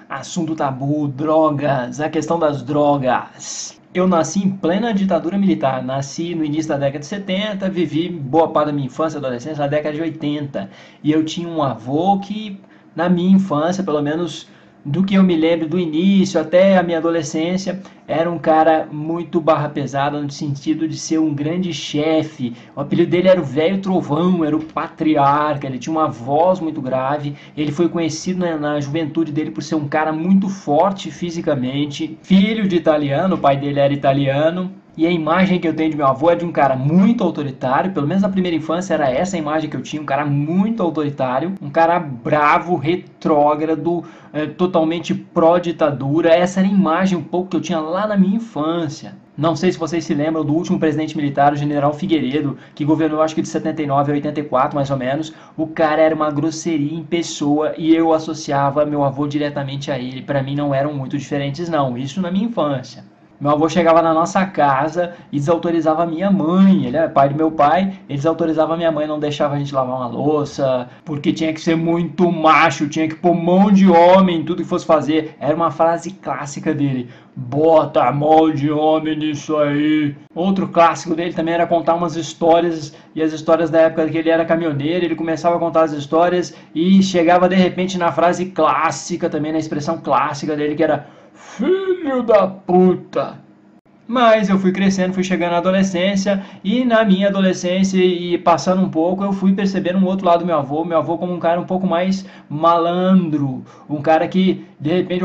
Assunto tabu, drogas, a questão das drogas. Eu nasci em plena ditadura militar, nasci no início da década de 70, vivi boa parte da minha infância e adolescência na década de 80. E eu tinha um avô que, na minha infância, pelo menos do que eu me lembro do início até a minha adolescência, era um cara muito barra pesada no sentido de ser um grande chefe. O apelido dele era o Velho Trovão, era o patriarca, ele tinha uma voz muito grave. Ele foi conhecido na juventude dele por ser um cara muito forte fisicamente, filho de italiano, o pai dele era italiano. E a imagem que eu tenho de meu avô é de um cara muito autoritário, pelo menos na primeira infância era essa a imagem que eu tinha, um cara muito autoritário, um cara bravo, retrógrado, totalmente pró-ditadura. Essa era a imagem um pouco que eu tinha lá na minha infância. Não sei se vocês se lembram do último presidente militar, o general Figueiredo, que governou acho que de 79 a 84 mais ou menos. O cara era uma grosseria em pessoa e eu associava meu avô diretamente a ele. Para mim não eram muito diferentes não, isso na minha infância. Meu avô chegava na nossa casa e desautorizava a minha mãe, ele é pai do meu pai, ele desautorizava a minha mãe, não deixava a gente lavar uma louça, porque tinha que ser muito macho, tinha que pôr mão de homem em tudo que fosse fazer. Era uma frase clássica dele, bota a mão de homem nisso aí. Outro clássico dele também era contar umas histórias, e as histórias da época que ele era caminhoneiro, ele começava a contar as histórias e chegava de repente na frase clássica também, na expressão clássica dele que era filho da puta. Mas eu fui crescendo, fui chegando na adolescência e na minha adolescência e passando um pouco eu fui percebendo um outro lado do meu avô como um cara um pouco mais malandro, um cara que de repente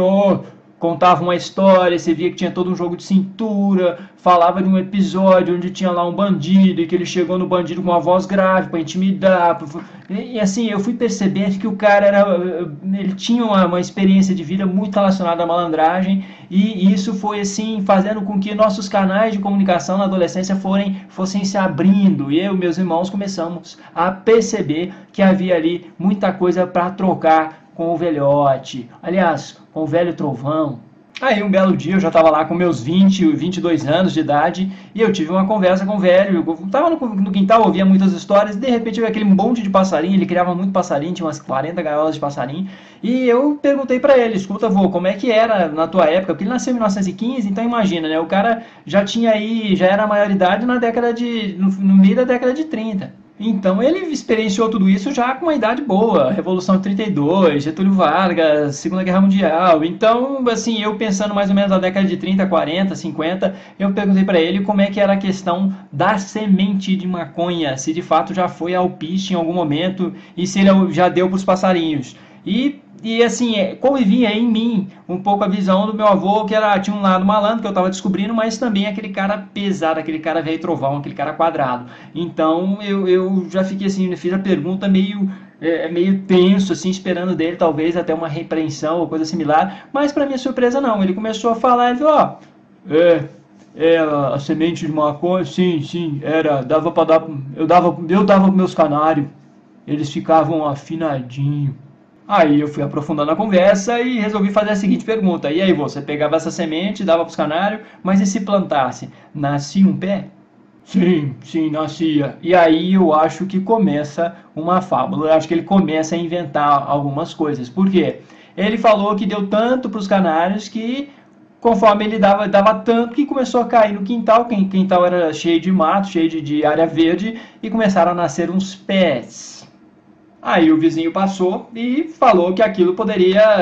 contava uma história, você via que tinha todo um jogo de cintura, falava de um episódio onde tinha lá um bandido e que ele chegou no bandido com uma voz grave para intimidar. E assim, eu fui percebendo que o cara ele tinha uma experiência de vida muito relacionada à malandragem e isso foi assim fazendo com que nossos canais de comunicação na adolescência fossem se abrindo e eu e meus irmãos começamos a perceber que havia ali muita coisa para trocar com o velhote, aliás, com o velho trovão. Aí um belo dia eu já estava lá com meus 22 anos de idade e eu tive uma conversa com o velho. Eu estava no quintal, ouvia muitas histórias e de repente eu vi aquele monte de passarinho, ele criava muito passarinho, tinha umas 40 gaiolas de passarinho. E eu perguntei para ele, escuta vô, como é que era na tua época? Porque ele nasceu em 1915, então imagina, né? O cara já tinha aí, já era maioridade no meio da década de 30. Então ele experienciou tudo isso já com uma idade boa, Revolução de 32, Getúlio Vargas, Segunda Guerra Mundial. Então, assim, eu pensando mais ou menos na década de 30, 40, 50, eu perguntei para ele como é que era a questão da semente de maconha, se de fato já foi alpiste em algum momento e se ele já deu para os passarinhos. E assim, convivia em mim um pouco a visão do meu avô, que tinha um lado malandro, que eu estava descobrindo, mas também aquele cara pesado, aquele cara velho trovão, aquele cara quadrado. Então eu já fiquei assim, fiz a pergunta meio tenso, assim, esperando dele talvez até uma repreensão ou coisa similar, mas para minha surpresa não, ele começou a falar, ele falou, a semente de maconha, sim, dava para dar, eu dava para meus canários, eles ficavam afinadinhos. Aí eu fui aprofundando a conversa e resolvi fazer a seguinte pergunta. E aí, você pegava essa semente, dava para os canários, mas e se plantasse? Nascia um pé? Sim, nascia. E aí eu acho que começa uma fábula. Eu acho que ele começa a inventar algumas coisas. Por quê? Ele falou que deu tanto para os canários que conforme ele dava tanto que começou a cair no quintal. O quintal era cheio de mato, cheio de área verde e começaram a nascer uns pés. Aí o vizinho passou e falou que aquilo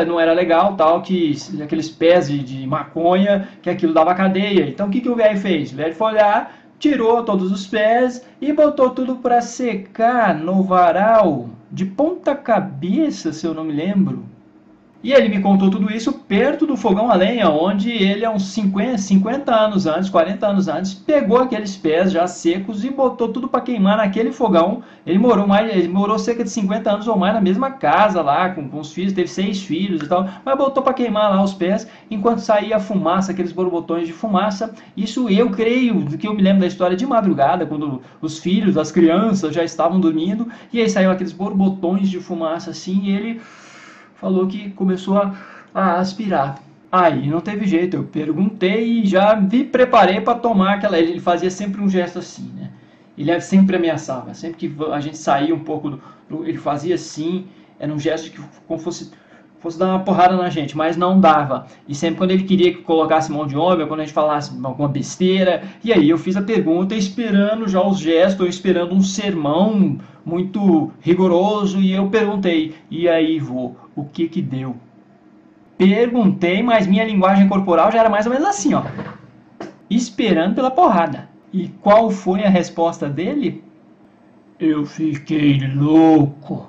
não era legal, tal, que aqueles pés de maconha, que aquilo dava cadeia. Então o que o velho fez? O velho foi olhar, tirou todos os pés e botou tudo para secar no varal, de ponta cabeça, se eu não me lembro. E ele me contou tudo isso perto do fogão a lenha, onde ele, há uns 50 anos antes, 40 anos antes, pegou aqueles pés já secos e botou tudo para queimar naquele fogão. Ele morou cerca de 50 anos ou mais na mesma casa lá, com os filhos, teve 6 filhos e tal, mas botou para queimar lá os pés, enquanto saía a fumaça, aqueles borbotões de fumaça. Isso eu creio, do que eu me lembro da história, de madrugada, quando os filhos, as crianças já estavam dormindo, e aí saiu aqueles borbotões de fumaça assim, e ele falou que começou a aspirar. Aí não teve jeito, eu perguntei e já me preparei para tomar aquela. Ele fazia sempre um gesto assim, né? Ele sempre ameaçava, sempre que a gente saía um pouco ele fazia assim, era um gesto que como fosse dar uma porrada na gente, mas não dava. E sempre quando ele queria que colocasse mão de homem, ou quando a gente falasse alguma besteira, e aí eu fiz a pergunta esperando já os gestos, ou esperando um sermão muito rigoroso, e eu perguntei, e aí, vô, o que que deu? Perguntei, mas minha linguagem corporal já era mais ou menos assim, ó, esperando pela porrada. E qual foi a resposta dele? Eu fiquei louco.